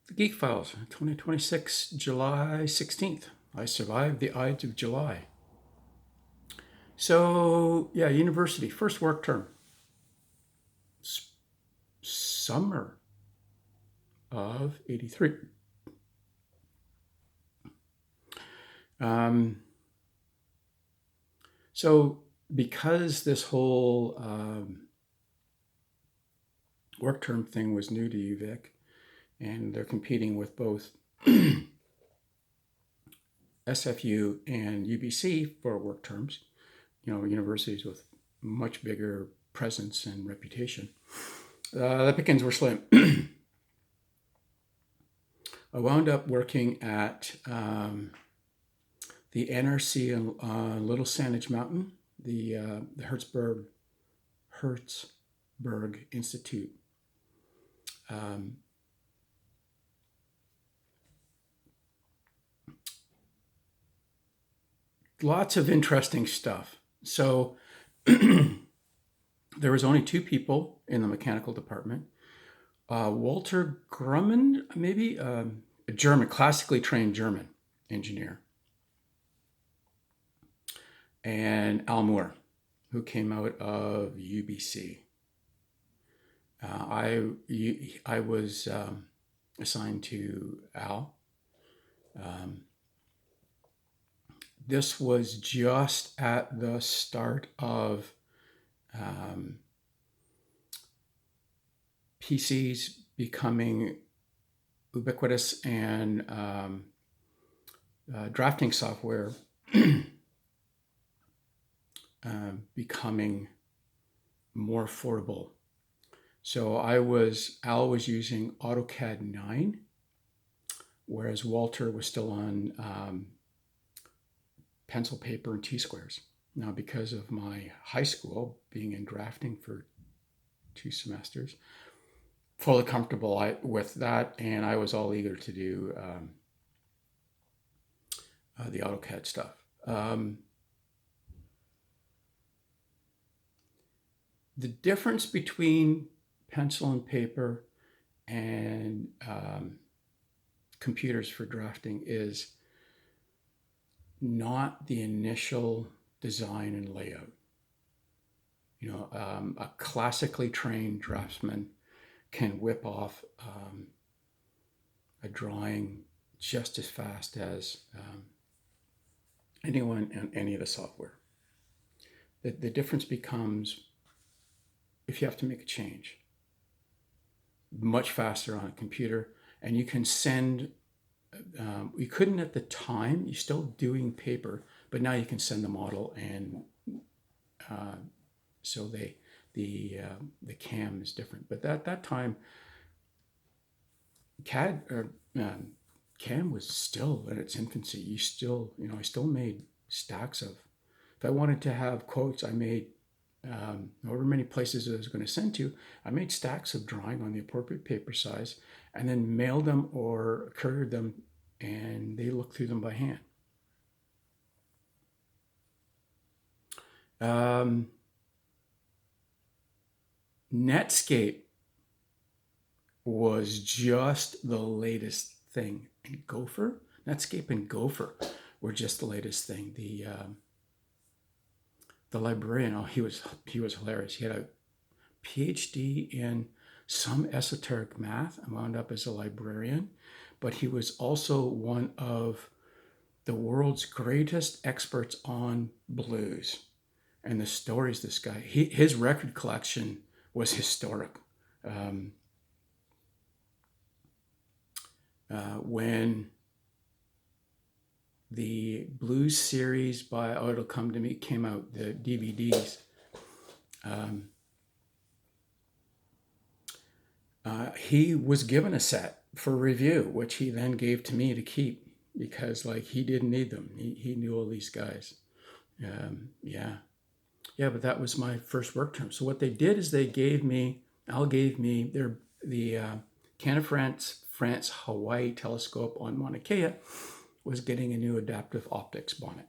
The GEEK Files, 2026, July 16th. I survived the Ides of July. So, yeah, university, first work term, summer of 83. Um, so, because this whole work term thing was new to UVic, and they're competing with both SFU and UBC for work terms, universities with much bigger presence and reputation. The pickings were slim. I wound up working at the NRC in Little Sandwich Mountain, the Hertzberg Institute. Lots of interesting stuff. So there was only two people in the mechanical department. Walter Grumman, maybe a German, classically trained German engineer, and Al Moore, who came out of UBC. I was assigned to Al. This was just at the start of PCs becoming ubiquitous and drafting software becoming more affordable. So Al was using AutoCAD 9, whereas Walter was still on pencil, paper, and T-squares. Now, because of my high school being in drafting for 2 semesters, fully comfortable with that, and I was all eager to do the AutoCAD stuff. The difference between pencil and paper and computers for drafting is not the initial design and layout. A classically trained draftsman can whip off a drawing just as fast as anyone in any of the software. The difference becomes if you have to make a change, much faster on a computer, and you can send, you couldn't at the time, you're still doing paper, but now you can send the model, and so the CAM is different. But at that time, CAM was still in its infancy. I still made stacks of, if I wanted to have quotes, I made however many places I was going to send to, I made stacks of drawing on the appropriate paper size and then mailed them or couriered them, and they looked through them by hand. Netscape was just the latest thing. And Netscape and Gopher were just the latest thing. The librarian, he was hilarious. He had a PhD in some esoteric math and wound up as a librarian, but he was also one of the world's greatest experts on blues. And the stories this guy, his record collection was historic. When the blues series by Oh It'll Come to Me came out, the DVDs, he was given a set for review, which he then gave to me to keep because he didn't need them. He knew all these guys. But that was my first work term. So what they did is Al gave me the Canada France Hawaii telescope on Mauna Kea was getting a new adaptive optics bonnet.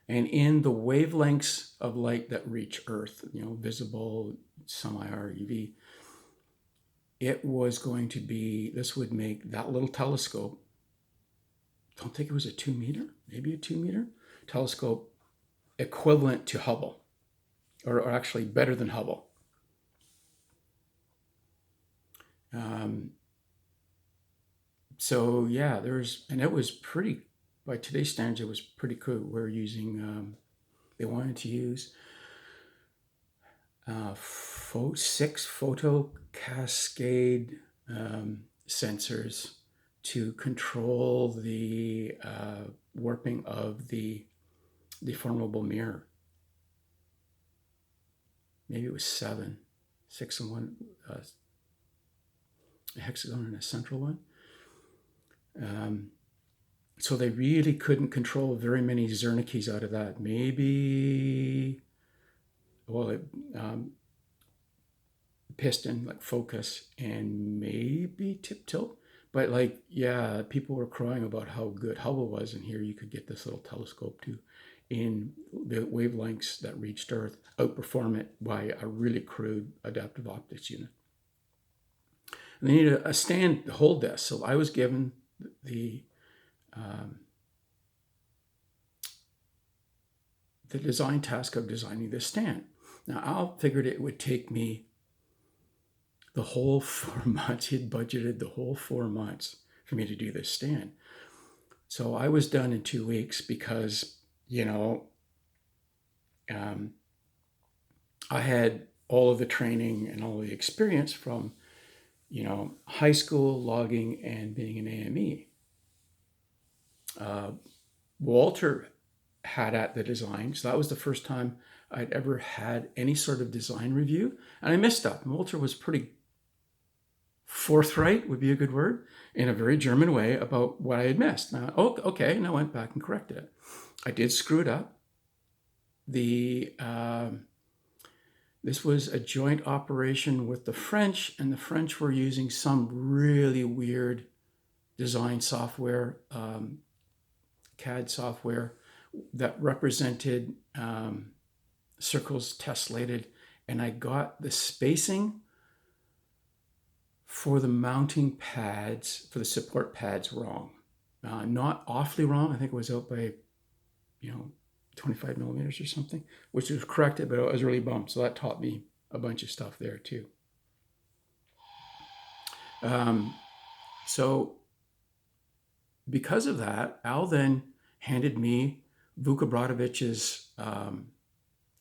And in the wavelengths of light that reach Earth, visible, semi-RUV, it was going to be, this would make that little telescope, don't think it was a 2 meter, maybe a 2 meter telescope, equivalent to Hubble, or actually better than Hubble. So yeah, and it was pretty, by today's standards, it was pretty cool. We're using, they wanted to use 6 photo cascade sensors to control the warping of the deformable mirror. Maybe it was 7, 6 and 1, a hexagon and a central one. So they really couldn't control very many Zernike's out of that. Maybe, well, piston, like focus, and maybe tip tilt. But like, yeah, people were crying about how good Hubble was, and here you could get this little telescope to, in the wavelengths that reached Earth, outperform it by a really crude adaptive optics unit. And they needed a stand to hold this. So I was given the design task of designing this stand. Now, Al figured it would take me the whole 4 months. He had budgeted the whole 4 months for me to do this stand. So I was done in 2 weeks because, I had all of the training and all the experience from, high school logging and being an AME. Walter had at the design, so that was the first time I'd ever had any sort of design review, and I messed up. Walter was pretty forthright, would be a good word, in a very German way about what I had missed. Now, okay, and I went back and corrected it. I did screw it up. This was a joint operation with the French, and the French were using some really weird design software, CAD software, that represented circles tessellated, and I got the spacing for the mounting pads, for the support pads, wrong. Not awfully wrong. I think it was out by, 25 millimeters or something, which was corrected, but I was really bummed. So that taught me a bunch of stuff there too. So because of that, Al then handed me Vuka Bradovich's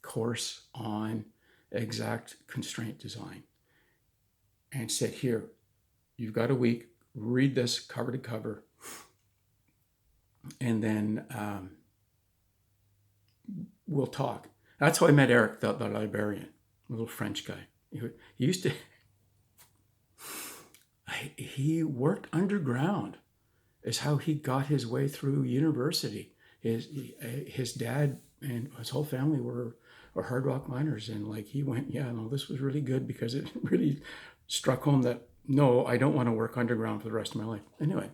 course on exact constraint design and said, here, you've got a week, read this cover to cover, and then we'll talk. That's how I met Eric, the librarian, a little French guy. He used to, he worked underground, is how he got his way through university. His dad and his whole family were hard rock miners, and like he went, this was really good because it really struck home that no, I don't want to work underground for the rest of my life. Anyway,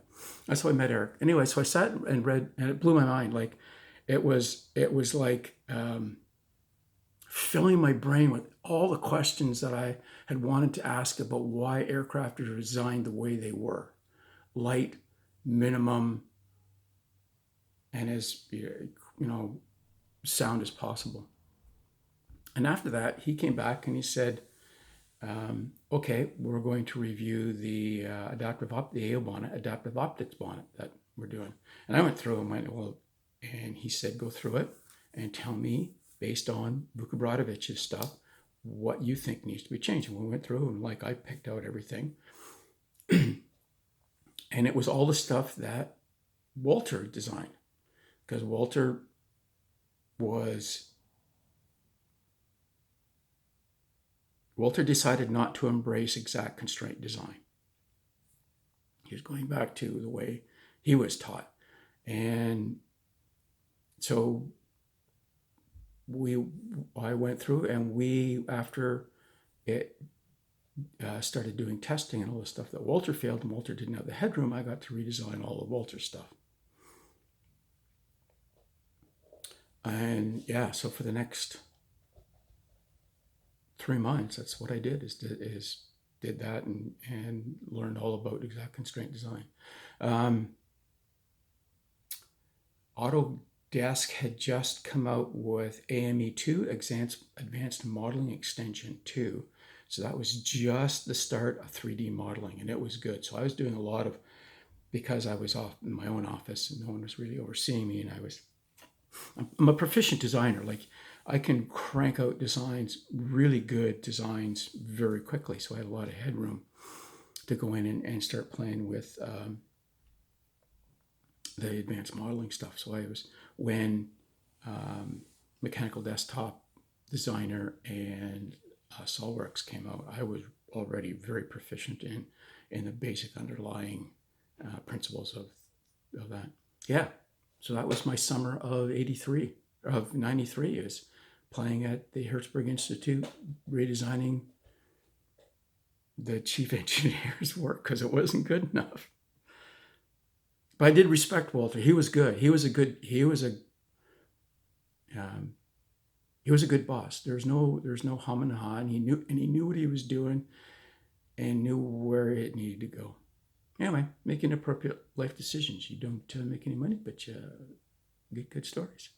that's how I met Eric. Anyway, so I sat and read, and it blew my mind. Like it was like filling my brain with all the questions that I had wanted to ask about why aircraft are designed the way they were, light, minimum, and as sound as possible. And after that, he came back and he said, okay, we're going to review the AO bonnet, adaptive optics bonnet that we're doing. And I went through and went, and he said, go through it and tell me, based on Vuka Bradovich's stuff, what you think needs to be changed. And we went through and I picked out everything. And it was all the stuff that Walter designed, because Walter decided not to embrace exact constraint design. He was going back to the way he was taught. And so I went through, and after it started doing testing and all the stuff that Walter failed, and Walter didn't have the headroom, I got to redesign all of Walter's stuff. And so for the next 3 months, that's what I did, is did that and learned all about exact constraint design. Autodesk had just come out with AME2, Advanced Modeling Extension 2. So that was just the start of 3D modeling, and it was good. So I was doing a lot of, because I was off in my own office and no one was really overseeing me, and I'm a proficient designer. Like, I can crank out designs, really good designs, very quickly. So I had a lot of headroom to go in and start playing with the advanced modeling stuff. So when Mechanical Desktop Designer and SolidWorks came out, I was already very proficient in the basic underlying principles of that. Yeah, so that was my summer of '93, is playing at the Hertzberg Institute, redesigning the chief engineer's work because it wasn't good enough. But I did respect Walter. He was good. He was a good boss. There's no hum and ha, and he knew what he was doing and knew where it needed to go. Anyway, making appropriate life decisions. You don't make any money, but you get good stories.